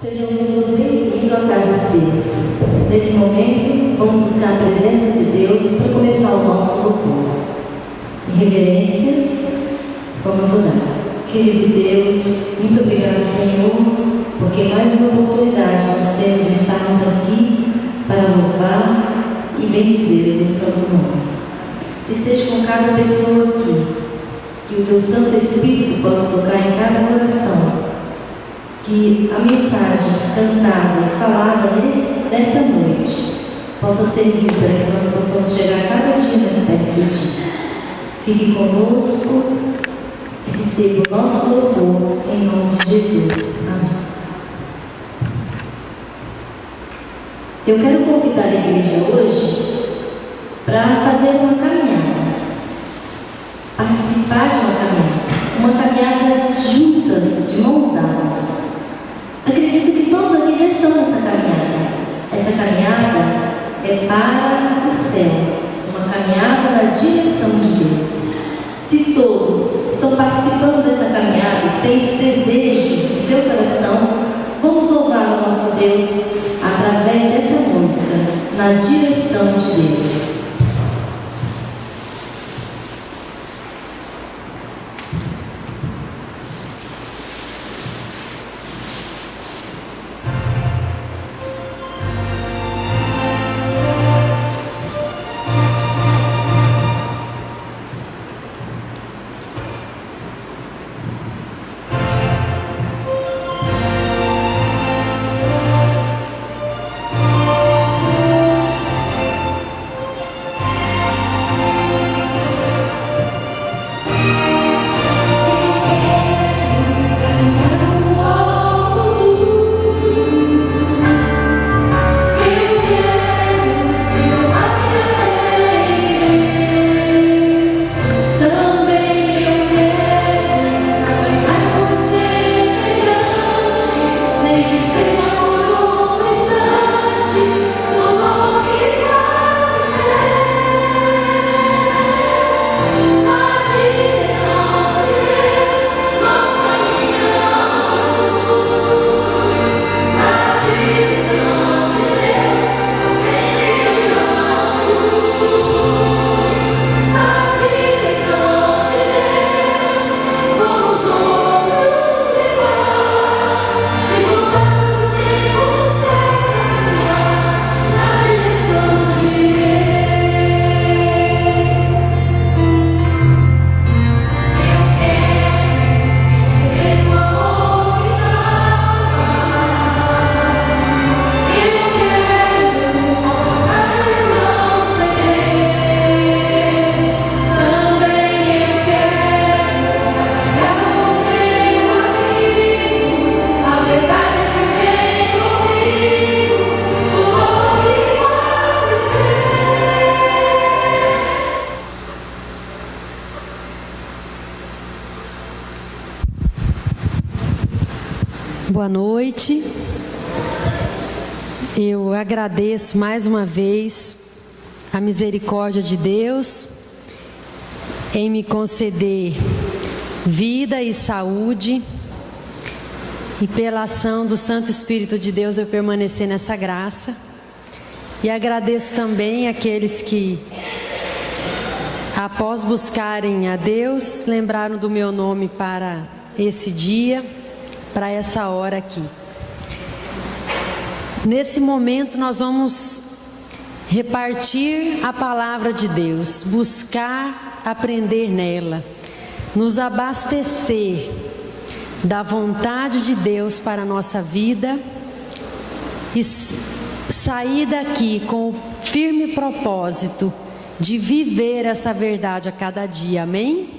Sejam todos bem-vindos à casa de Deus. Nesse momento, vamos buscar a presença de Deus para começar o nosso louvor. Em reverência, vamos orar. Querido Deus, muito obrigado, Senhor, porque mais uma oportunidade nós temos de estarmos aqui para louvar e bendizer o teu santo nome. Esteja com cada pessoa aqui, que o teu Santo Espírito possa tocar em cada coração, que a mensagem cantada e falada nesta noite possa servir para que nós possamos chegar cada dia mais perto de ti. Fique conosco e receba o nosso louvor em nome de Jesus. Amém. Eu quero convidar a igreja hoje para fazer uma caminhada, participar de uma caminhada juntas, de mãos dadas. Acredito que todos aqui já estão nessa caminhada. Essa caminhada é para o céu, uma caminhada na direção de Deus. Se todos estão participando dessa caminhada, têm esse desejo no seu coração, vamos louvar o nosso Deus através dessa música, na direção de Deus. Boa noite. Eu agradeço mais uma vez a misericórdia de Deus em me conceder vida e saúde, e pela ação do Santo Espírito de Deus eu permanecer nessa graça. E agradeço também aqueles que, após buscarem a Deus, lembraram do meu nome para esse dia, para essa hora aqui. Nesse momento nós vamos repartir a palavra de Deus, buscar aprender nela, nos abastecer da vontade de Deus para a nossa vida e sair daqui com o firme propósito de viver essa verdade a cada dia, amém?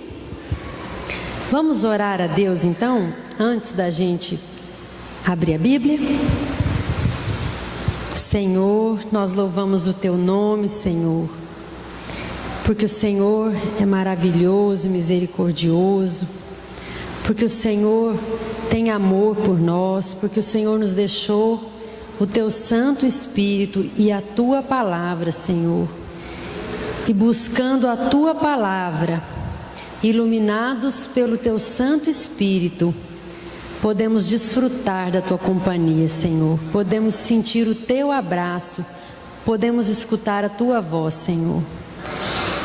Vamos orar a Deus então, antes da gente abrir a Bíblia. Senhor, nós louvamos o Teu nome, Senhor, porque o Senhor é maravilhoso, misericordioso, porque o Senhor tem amor por nós, porque o Senhor nos deixou o Teu Santo Espírito e a Tua Palavra, Senhor. E buscando a Tua Palavra, iluminados pelo Teu Santo Espírito, podemos desfrutar da Tua companhia, Senhor. Podemos sentir o Teu abraço, podemos escutar a Tua voz, Senhor.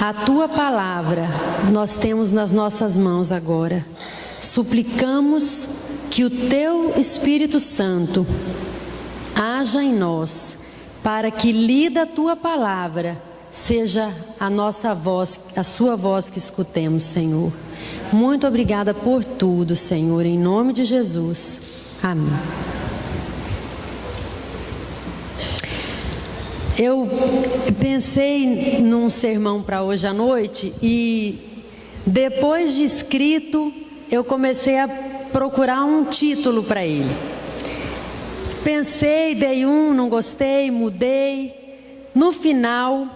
A Tua palavra nós temos nas nossas mãos agora. Suplicamos que o Teu Espírito Santo haja em nós, para que lida a Tua palavra seja a nossa voz, a Sua voz que escutemos, Senhor. Muito obrigada por tudo, Senhor, em nome de Jesus. Amém. Eu pensei num sermão para hoje à noite e depois de escrito eu comecei a procurar um título para ele. Pensei, dei não gostei, mudei. No final,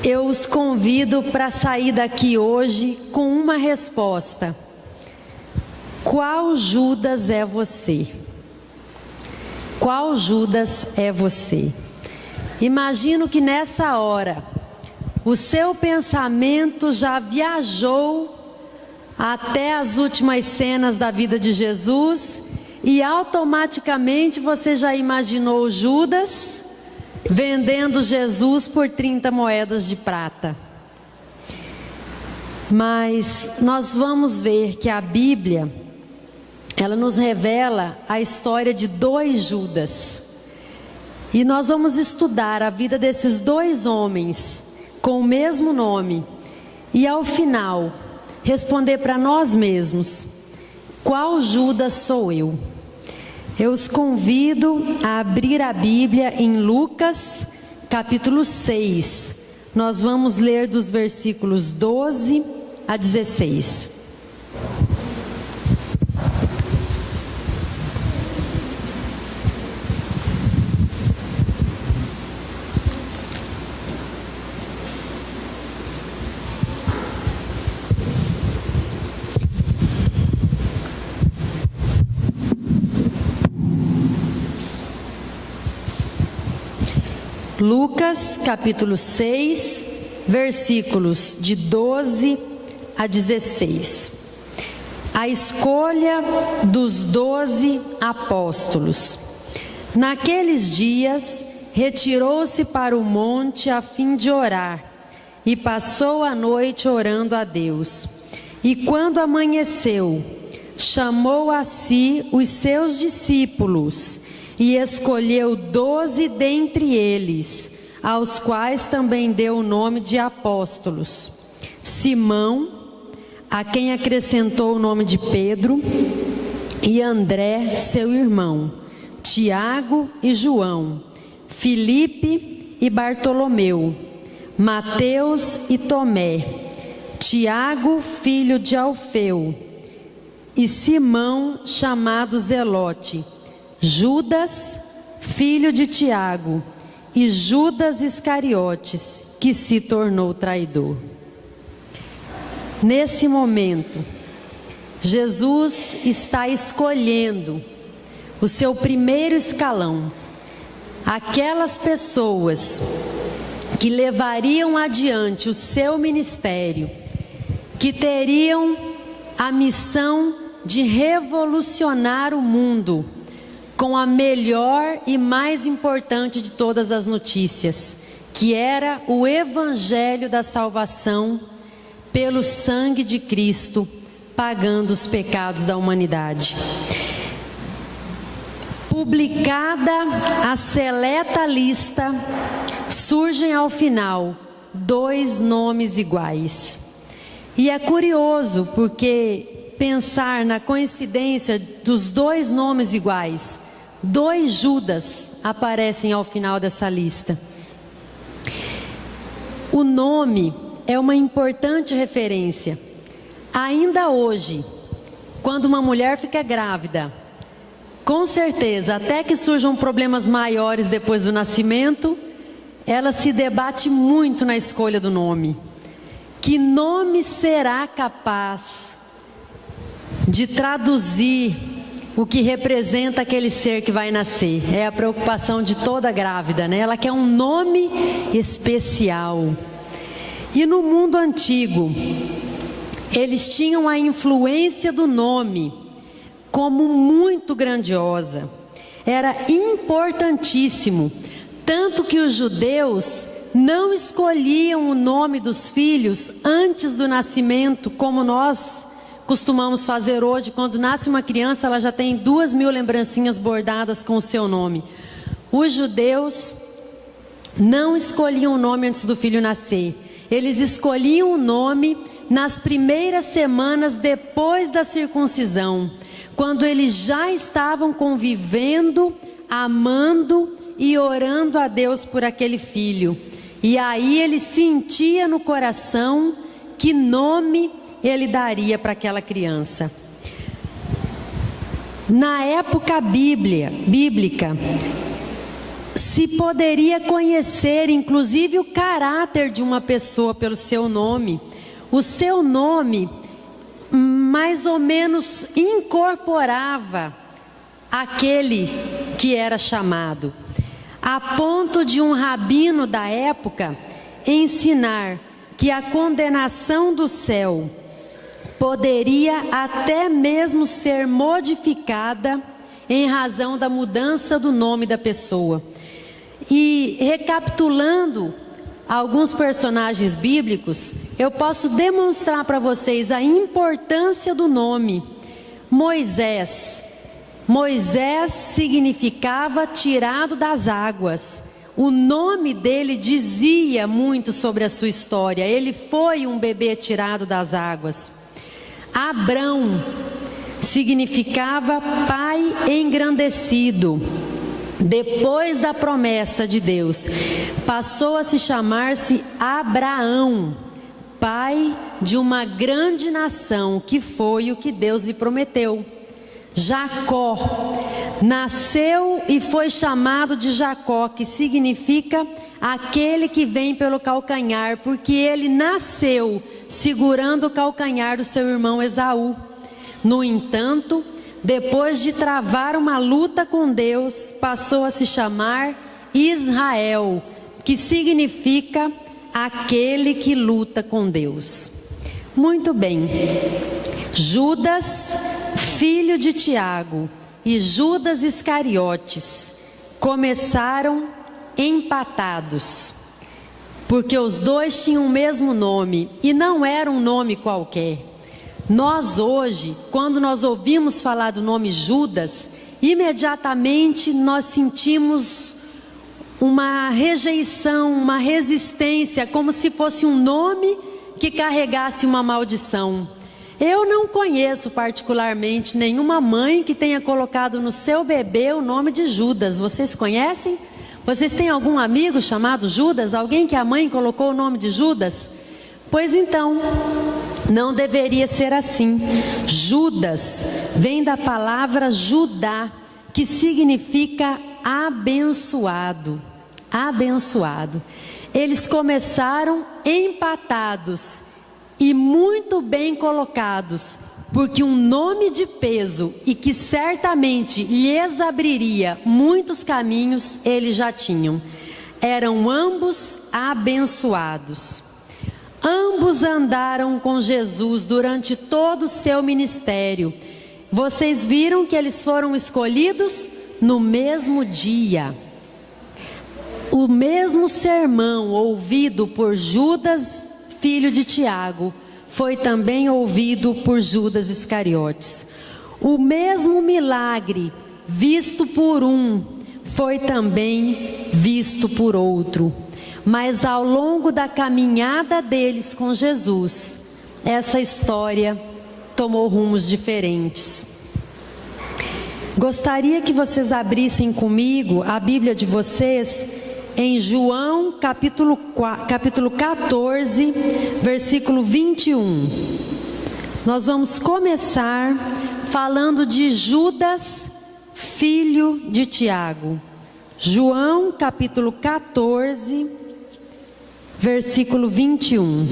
eu os convido para sair daqui hoje com uma resposta. Qual Judas é você? Qual Judas é você? Imagino que nessa hora, o seu pensamento já viajou até as últimas cenas da vida de Jesus e automaticamente você já imaginou Judas vendendo Jesus por 30 moedas de prata. Mas nós vamos ver que a Bíblia, ela nos revela a história de 2 Judas. E nós vamos estudar a vida desses 2 homens com o mesmo nome. E ao final, responder para nós mesmos: qual Judas sou eu? Eu os convido a abrir a Bíblia em Lucas, capítulo 6. Nós vamos ler dos versículos 12 a 16. Lucas capítulo 6, versículos de 12 a 16. A escolha dos 12 apóstolos. Naqueles dias, retirou-se para o monte a fim de orar, e passou a noite orando a Deus. E quando amanheceu, chamou a si os seus discípulos, e escolheu 12 dentre eles, aos quais também deu o nome de apóstolos: Simão, a quem acrescentou o nome de Pedro, e André, seu irmão, Tiago e João, Filipe e Bartolomeu, Mateus e Tomé, Tiago, filho de Alfeu, e Simão, chamado Zelote, Judas, filho de Tiago, e Judas Iscariotes, que se tornou traidor. Nesse momento, Jesus está escolhendo o seu primeiro escalão, aquelas pessoas que levariam adiante o seu ministério, que teriam a missão de revolucionar o mundo com a melhor e mais importante de todas as notícias, que era o Evangelho da salvação pelo sangue de Cristo, pagando os pecados da humanidade. Publicada a seleta lista, surgem ao final 2 nomes iguais. E é curioso porque pensar na coincidência dos 2 nomes iguais, 2 Judas aparecem ao final dessa lista. O nome é uma importante referência. Ainda hoje, quando uma mulher fica grávida, com certeza, até que surjam problemas maiores depois do nascimento, ela se debate muito na escolha do nome. Que nome será capaz de traduzir o que representa aquele ser que vai nascer? É a preocupação de toda grávida, né? Ela quer um nome especial. E no mundo antigo, Eles tinham a influência do nome como muito grandiosa. Era importantíssimo, tanto que os judeus não escolhiam o nome dos filhos antes do nascimento, como nós costumamos fazer hoje. Quando nasce uma criança, ela já tem 2.000 lembrancinhas bordadas com o seu nome. Os judeus não escolhiam o nome antes do filho nascer. Eles escolhiam o nome nas primeiras semanas depois da circuncisão, quando eles já estavam convivendo, amando e orando a Deus por aquele filho. E aí ele sentia no coração que nome ele daria para aquela criança. Na época bíblica, se poderia conhecer inclusive o caráter de uma pessoa pelo seu nome. O seu nome mais ou menos incorporava aquele que era chamado, a ponto de um rabino da época ensinar que a condenação do céu poderia até mesmo ser modificada em razão da mudança do nome da pessoa. E recapitulando alguns personagens bíblicos, eu posso demonstrar para vocês a importância do nome. Moisés significava tirado das águas. O nome dele dizia muito sobre a sua história. Ele foi um bebê tirado das águas. Abrão significava pai engrandecido. Depois da promessa de Deus, passou a se chamar-se Abraão, pai de uma grande nação, que foi o que Deus lhe prometeu. Jacó nasceu e foi chamado de Jacó, que significa aquele que vem pelo calcanhar, porque ele nasceu segurando o calcanhar do seu irmão Esaú. No entanto, depois de travar uma luta com Deus, passou a se chamar Israel, que significa aquele que luta com Deus. Muito bem. Judas, filho de Tiago, e Judas Iscariotes começaram empatados, porque os dois tinham o mesmo nome, e não era um nome qualquer. Nós hoje, quando nós ouvimos falar do nome Judas, imediatamente nós sentimos uma rejeição, uma resistência, como se fosse um nome que carregasse uma maldição. Eu não conheço particularmente nenhuma mãe que tenha colocado no seu bebê o nome de Judas. Vocês conhecem? Vocês têm algum amigo chamado Judas? Alguém que a mãe colocou o nome de Judas? Pois então, não deveria ser assim. Judas vem da palavra Judá, que significa abençoado. Abençoado. Eles começaram empatados e muito bem colocados, porque um nome de peso e que certamente lhes abriria muitos caminhos, eles já tinham. Eram ambos abençoados. Ambos andaram com Jesus durante todo o seu ministério. Vocês viram que eles foram escolhidos no mesmo dia. O mesmo sermão ouvido por Judas, filho de Tiago, foi também ouvido por Judas Iscariotes. O mesmo milagre visto por um foi também visto por outro. Mas ao longo da caminhada deles com Jesus, essa história tomou rumos diferentes. Gostaria que vocês abrissem comigo a Bíblia de vocês em João capítulo 14, versículo 21. Nós vamos começar falando de Judas, filho de Tiago. João capítulo 14, versículo 21.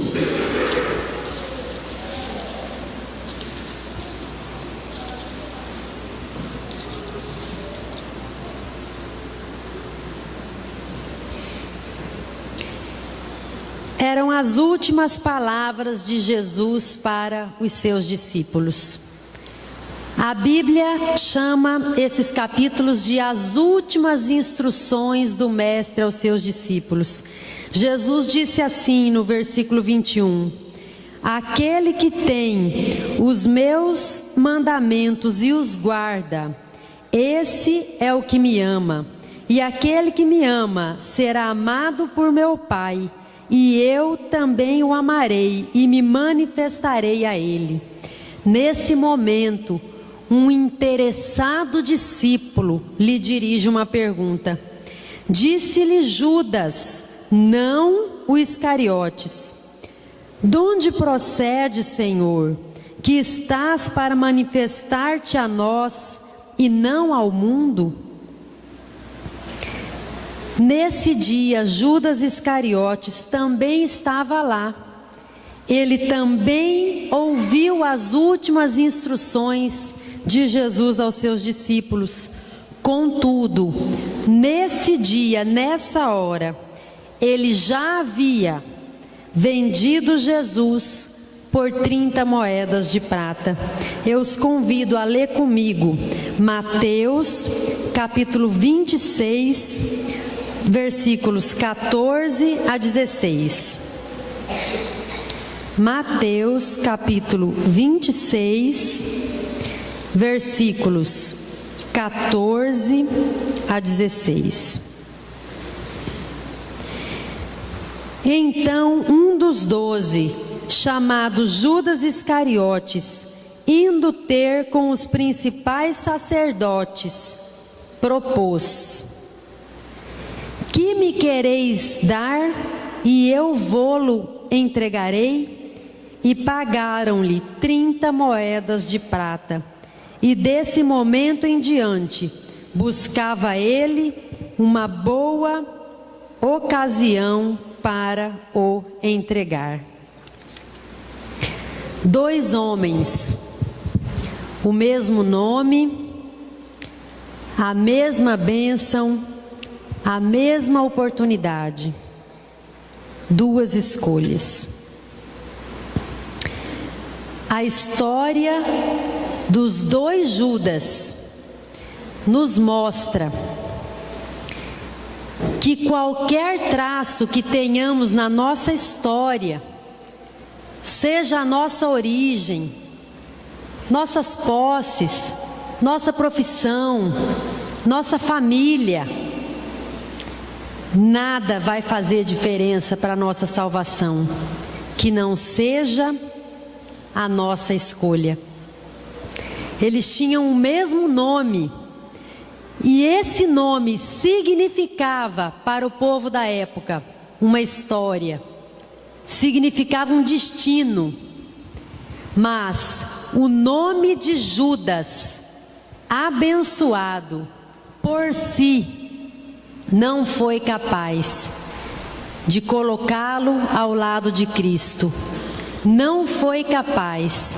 eram as últimas palavras de Jesus para os seus discípulos. A Bíblia chama esses capítulos de as últimas instruções do Mestre aos seus discípulos. Jesus disse assim no versículo 21: aquele que tem os meus mandamentos e os guarda, esse é o que me ama. E aquele que me ama será amado por meu Pai, e eu também o amarei e me manifestarei a ele. Nesse momento, um interessado discípulo lhe dirige uma pergunta. Disse-lhe Judas, não o Iscariotes: de onde procede, Senhor, que estás para manifestar-te a nós e não ao mundo? Nesse dia, Judas Iscariotes também estava lá. Ele também ouviu as últimas instruções de Jesus aos seus discípulos. Contudo, nesse dia, nessa hora, ele já havia vendido Jesus por 30 moedas de prata. Eu os convido a ler comigo Mateus capítulo 26, versículos 14 a 16. Mateus capítulo 26, versículos 14 a 16. Então um dos 12, chamado Judas Iscariotes, indo ter com os principais sacerdotes, propôs: que me quereis dar e eu vô-lo entregarei? E pagaram-lhe 30 moedas de prata. E desse momento em diante, buscava ele uma boa ocasião para o entregar. 2 homens, o mesmo nome, a mesma bênção, a mesma oportunidade. 2 escolhas. A história dos 2 Judas nos mostra que qualquer traço que tenhamos na nossa história, seja a nossa origem, nossas posses, nossa profissão, nossa família, nada vai fazer diferença para a nossa salvação que não seja a nossa escolha. Eles tinham o mesmo nome, e esse nome significava para o povo da época uma história, significava um destino. Mas o nome de Judas, abençoado, por si não foi capaz de colocá-lo ao lado de Cristo, não foi capaz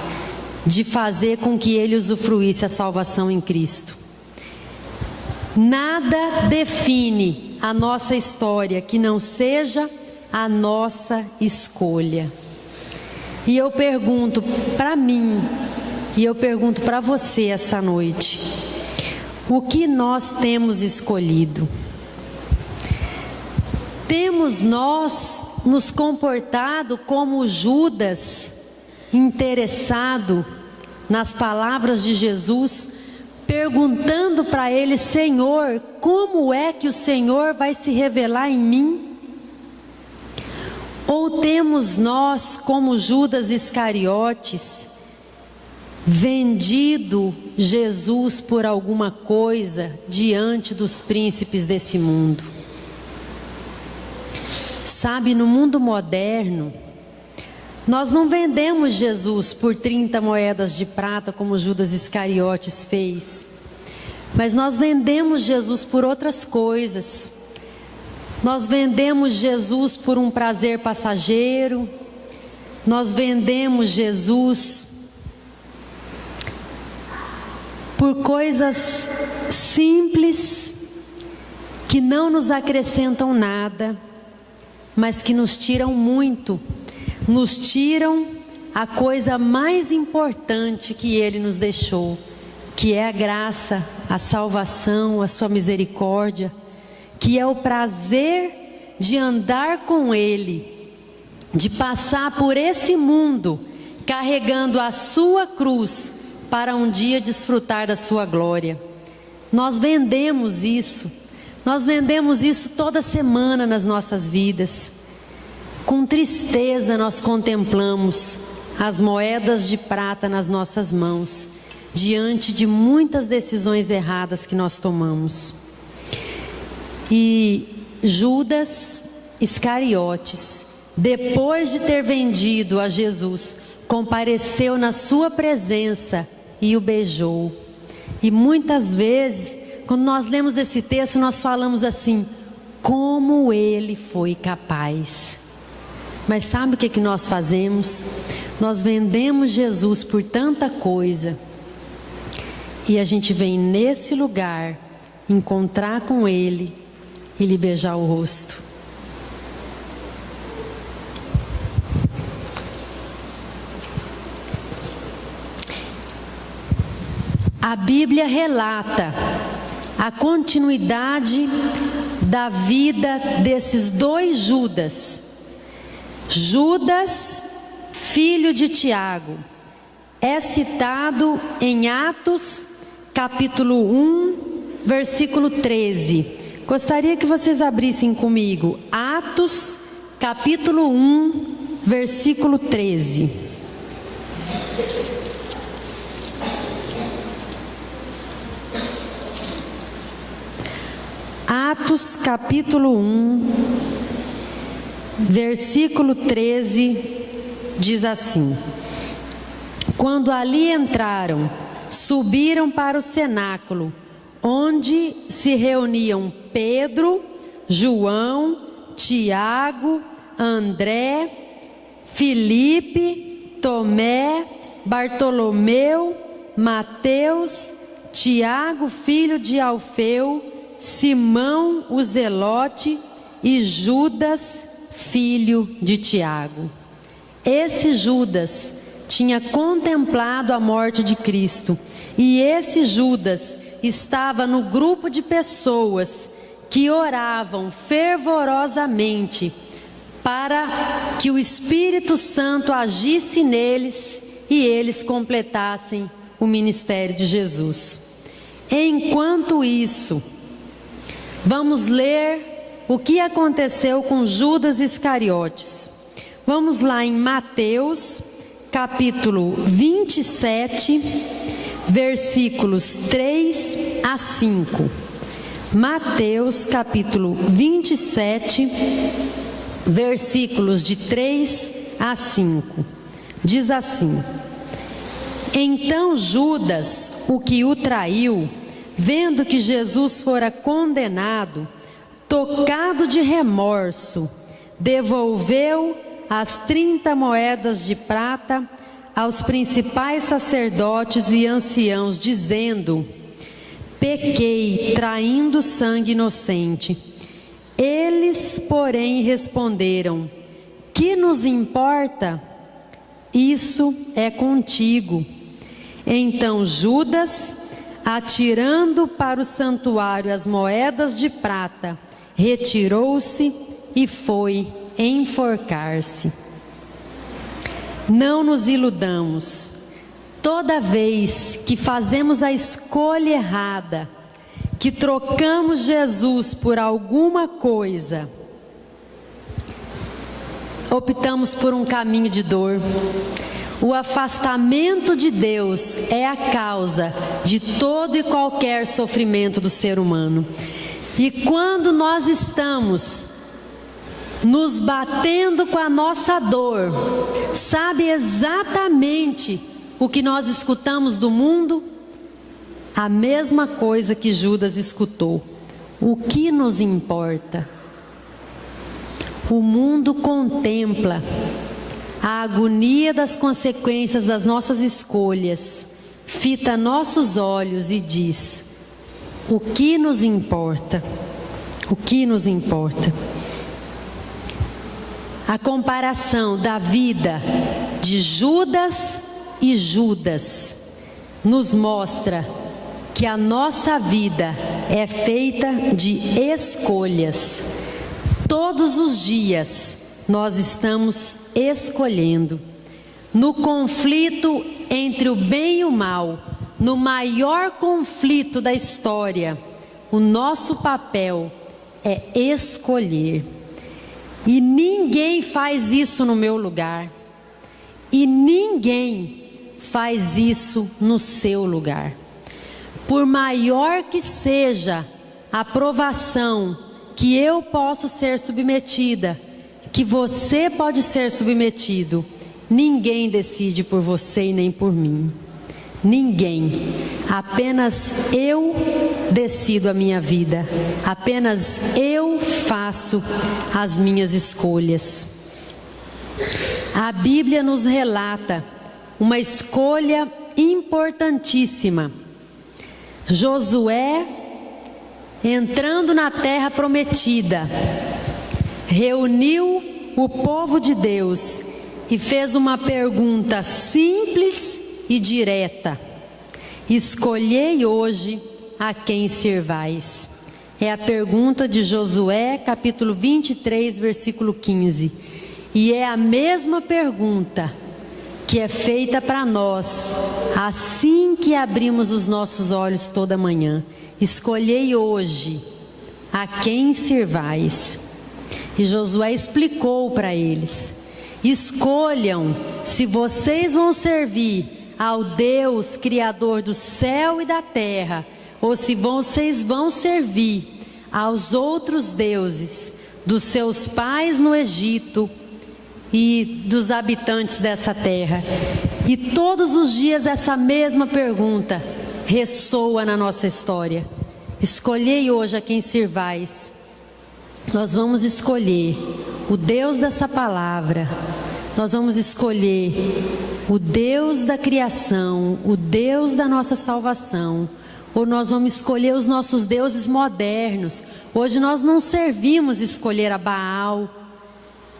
de fazer com que ele usufruísse a salvação em Cristo. Nada define a nossa história que não seja a nossa escolha. E eu pergunto para mim, e eu pergunto para você essa noite: o que nós temos escolhido? Temos nós nos comportado como Judas, interessado nas palavras de Jesus, perguntando para ele: Senhor, como é que o Senhor vai se revelar em mim? Ou temos nós, como Judas Iscariotes, vendido Jesus por alguma coisa diante dos príncipes desse mundo? Sabe, no mundo moderno, nós não vendemos Jesus por 30 moedas de prata, como Judas Iscariotes fez, mas nós vendemos Jesus por outras coisas. Nós vendemos Jesus por um prazer passageiro, nós vendemos Jesus por coisas simples que não nos acrescentam nada, mas que nos tiram muito, nos tiram a coisa mais importante que Ele nos deixou, que é a graça, a salvação, a sua misericórdia, que é o prazer de andar com Ele, de passar por esse mundo carregando a sua cruz para um dia desfrutar da sua glória. Nós vendemos isso toda semana nas nossas vidas. Com tristeza nós contemplamos as moedas de prata nas nossas mãos, diante de muitas decisões erradas que nós tomamos. E Judas Iscariotes, depois de ter vendido a Jesus, compareceu na sua presença e o beijou. E muitas vezes, quando nós lemos esse texto, nós falamos assim: como ele foi capaz. Mas sabe o que nós fazemos? Nós vendemos Jesus por tanta coisa, e a gente vem nesse lugar encontrar com Ele e lhe beijar o rosto. A Bíblia relata a continuidade da vida desses dois Judas. Judas, filho de Tiago, é citado em Atos, capítulo 1, versículo 13. Gostaria que vocês abrissem comigo Atos, capítulo 1, versículo 13. Atos capítulo 1, versículo 13, diz assim: quando ali entraram, subiram para o cenáculo, onde se reuniam Pedro, João, Tiago, André, Filipe, Tomé, Bartolomeu, Mateus, Tiago, filho de Alfeu, Simão o Zelote e Judas, filho de Tiago. Esse Judas tinha contemplado a morte de Cristo, e esse Judas estava no grupo de pessoas que oravam fervorosamente para que o Espírito Santo agisse neles e eles completassem o ministério de Jesus. Enquanto isso, vamos ler o que aconteceu com Judas Iscariotes. Vamos lá em Mateus, capítulo 27, versículos 3 a 5. Mateus, capítulo 27, versículos de 3 a 5. Diz assim: então Judas, o que o traiu, vendo que Jesus fora condenado, tocado de remorso, devolveu as 30 moedas de prata aos principais sacerdotes e anciãos, dizendo: pequei, traindo sangue inocente. Eles, porém, responderam: que nos importa? Isso é contigo. Então Judas, atirando para o santuário as moedas de prata, retirou-se e foi enforcar-se. Não nos iludamos. Toda vez que fazemos a escolha errada, que trocamos Jesus por alguma coisa, optamos por um caminho de dor. O afastamento de Deus é a causa de todo e qualquer sofrimento do ser humano. E quando nós estamos nos batendo com a nossa dor, sabe exatamente o que nós escutamos do mundo? A mesma coisa que Judas escutou. O que nos importa? O mundo contempla a agonia das consequências das nossas escolhas, fita nossos olhos e diz: o que nos importa? O que nos importa? A comparação da vida de Judas e Judas nos mostra que a nossa vida é feita de escolhas. Todos os dias nós estamos escolhendo. No conflito entre o bem e o mal, no maior conflito da história, o nosso papel é escolher. E ninguém faz isso no meu lugar. E ninguém faz isso no seu lugar. Por maior que seja a provação que eu posso ser submetida, que você pode ser submetido, ninguém decide por você e nem por mim. Ninguém. Apenas eu decido a minha vida. Apenas eu faço as minhas escolhas. A Bíblia nos relata uma escolha importantíssima. Josué, entrando na terra prometida, reuniu o povo de Deus e fez uma pergunta simples e direta: escolhei hoje a quem servais. É a pergunta de Josué, capítulo 23, versículo 15. E é a mesma pergunta que é feita para nós assim que abrimos os nossos olhos toda manhã. Escolhei hoje a quem servais. E Josué explicou para eles: escolham se vocês vão servir ao Deus Criador do céu e da terra, ou se vocês vão servir aos outros deuses dos seus pais no Egito e dos habitantes dessa terra. E todos os dias essa mesma pergunta ressoa na nossa história: escolhei hoje a quem servais. Nós vamos escolher o Deus dessa palavra. Nós vamos escolher o Deus da criação, o Deus da nossa salvação, ou nós vamos escolher os nossos deuses modernos. Hoje nós não servimos escolher a Baal,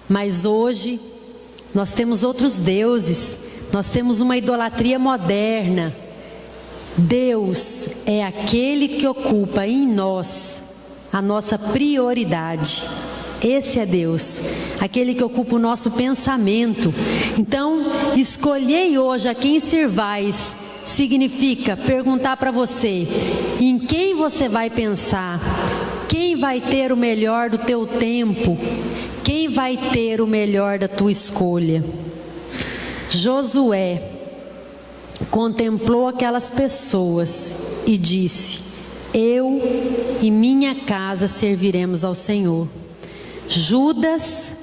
mas hoje nós temos outros deuses, nós temos uma idolatria moderna. Deus é aquele que ocupa em nós a nossa prioridade. Esse é Deus, aquele que ocupa o nosso pensamento. Então, escolhei hoje a quem servais significa perguntar para você: em quem você vai pensar? Quem vai ter o melhor do teu tempo? Quem vai ter o melhor da tua escolha? Josué contemplou aquelas pessoas e disse: eu e minha casa serviremos ao Senhor. Judas,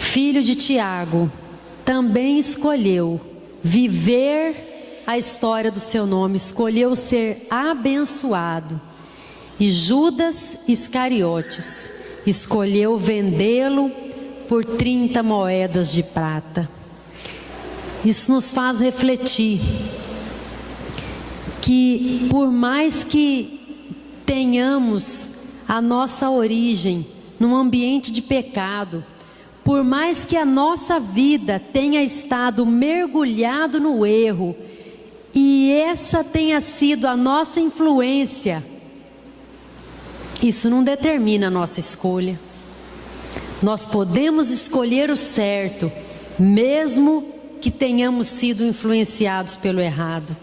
filho de Tiago, também escolheu viver a história do seu nome, escolheu ser abençoado. E Judas Iscariotes escolheu vendê-lo por 30 moedas de prata. Isso nos faz refletir que por mais que tenhamos a nossa origem num ambiente de pecado, por mais que a nossa vida tenha estado mergulhado no erro, e essa tenha sido a nossa influência, isso não determina a nossa escolha. Nós podemos escolher o certo, mesmo que tenhamos sido influenciados pelo errado.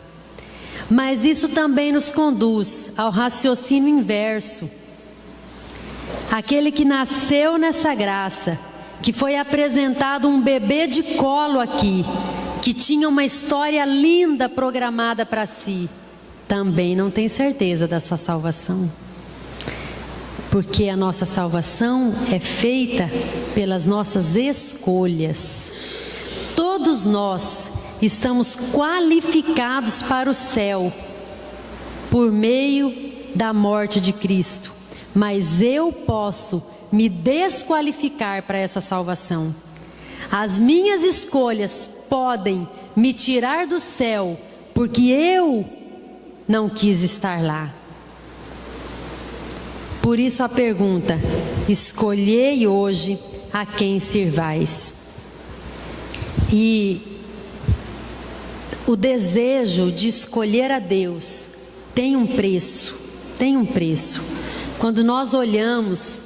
Mas isso também nos conduz ao raciocínio inverso. Aquele que nasceu nessa graça, que foi apresentado um bebê de colo aqui, que tinha uma história linda programada para si, também não tem certeza da sua salvação. Porque a nossa salvação é feita pelas nossas escolhas. Todos nós estamos qualificados para o céu por meio da morte de Cristo. Mas eu posso me desqualificar para essa salvação. As minhas escolhas podem me tirar do céu, porque eu não quis estar lá. Por isso a pergunta: escolhei hoje a quem sirvais. E o desejo de escolher a Deus tem um preço, tem um preço. Quando nós olhamos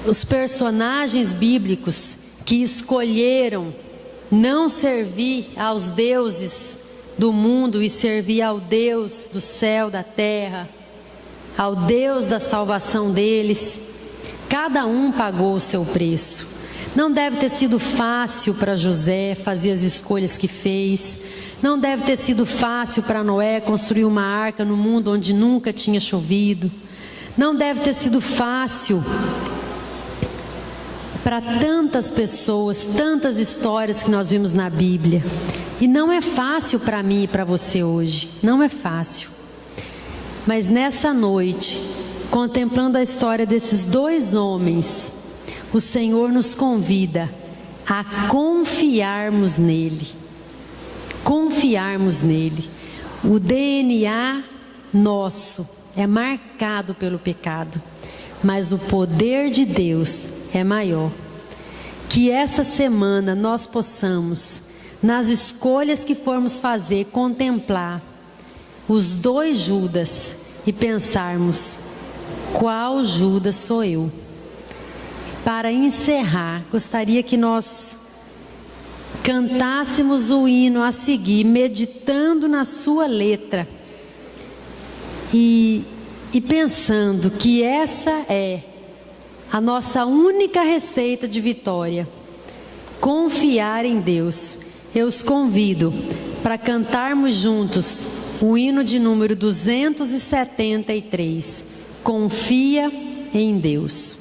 os personagens bíblicos que escolheram não servir aos deuses do mundo e servir ao Deus do céu, da terra, ao Deus da salvação deles, cada um pagou o seu preço. Não deve ter sido fácil para José fazer as escolhas que fez. Não deve ter sido fácil para Noé construir uma arca no mundo onde nunca tinha chovido. Não deve ter sido fácil para tantas pessoas, tantas histórias que nós vimos na Bíblia. E não é fácil para mim e para você hoje. Não é fácil. Mas nessa noite, contemplando a história desses dois homens, o Senhor nos convida a confiarmos nele. Confiarmos nele. O DNA nosso é marcado pelo pecado, mas o poder de Deus é maior. Que essa semana nós possamos, nas escolhas que formos fazer, contemplar os dois Judas e pensarmos: qual Judas sou eu? Para encerrar, gostaria que nós cantássemos o hino a seguir, meditando na sua letra e pensando que essa é a nossa única receita de vitória: confiar em Deus. Eu os convido para cantarmos juntos o hino de número 273, Confia em Deus.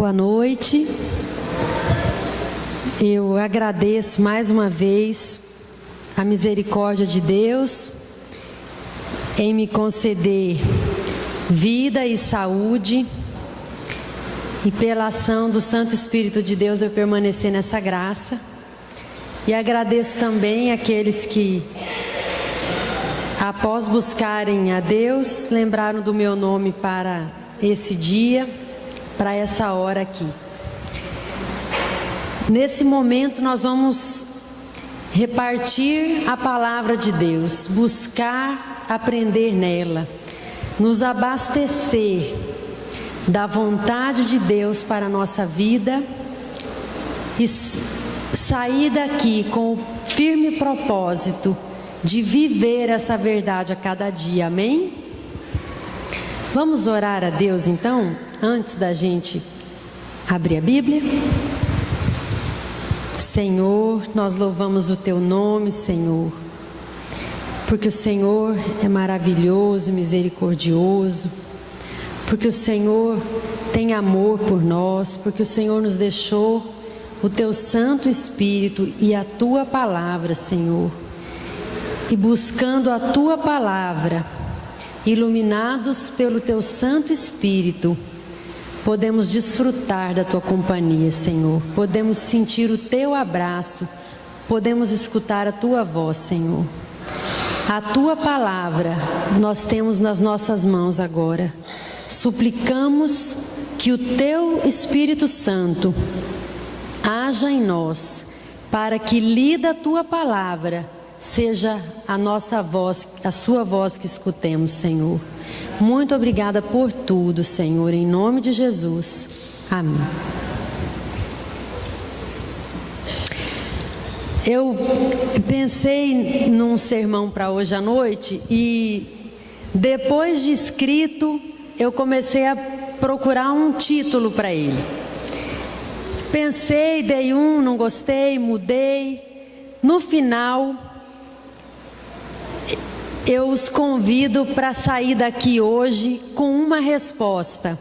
Boa noite. Eu agradeço mais uma vez a misericórdia de Deus em me conceder vida e saúde, e pela ação do Santo Espírito de Deus eu permanecer nessa graça. E agradeço também aqueles que, após buscarem a Deus, lembraram do meu nome para esse dia, para essa hora aqui. Nesse momento nós vamos repartir a palavra de Deus, buscar aprender nela, nos abastecer da vontade de Deus para a nossa vida e sair daqui com o firme propósito de viver essa verdade a cada dia. Amém? Vamos orar a Deus então, antes da gente abrir a Bíblia. Senhor, nós louvamos o Teu nome, Senhor, porque o Senhor é maravilhoso, misericordioso, porque o Senhor tem amor por nós, porque o Senhor nos deixou o teu Santo Espírito e a tua palavra, Senhor. E buscando a tua palavra, iluminados pelo teu Santo Espírito, podemos desfrutar da tua companhia, Senhor. Podemos sentir o teu abraço, podemos escutar a tua voz, Senhor. A tua palavra nós temos nas nossas mãos agora. Suplicamos que o teu Espírito Santo haja em nós, para que lida a tua palavra seja a nossa voz, a sua voz que escutemos, Senhor. Muito obrigada por tudo, Senhor, em nome de Jesus. Amém. Eu pensei num sermão para hoje à noite e depois de escrito eu comecei a procurar um título para ele. Pensei, dei não gostei, mudei. No final, eu os convido para sair daqui hoje com uma resposta.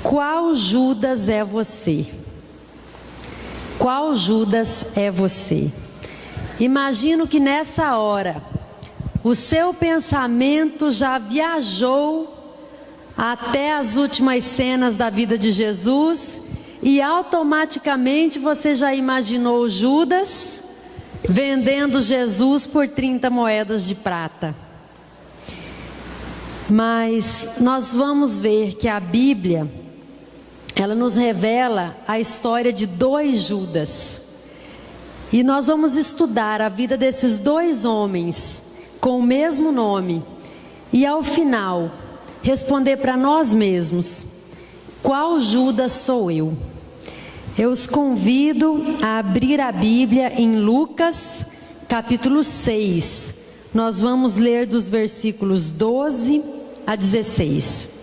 Qual Judas é você? Qual Judas é você? Imagino que nessa hora, o seu pensamento já viajou até as últimas cenas da vida de Jesus e automaticamente você já imaginou Judas vendendo Jesus por 30 moedas de prata. Mas nós vamos ver que a Bíblia, ela nos revela a história de 2 Judas. E nós vamos estudar a vida desses 2 homens com o mesmo nome. E ao final, responder para nós mesmos: qual Judas sou eu? Eu os convido a abrir a Bíblia em Lucas, capítulo 6. Nós vamos ler dos versículos 12 a 16.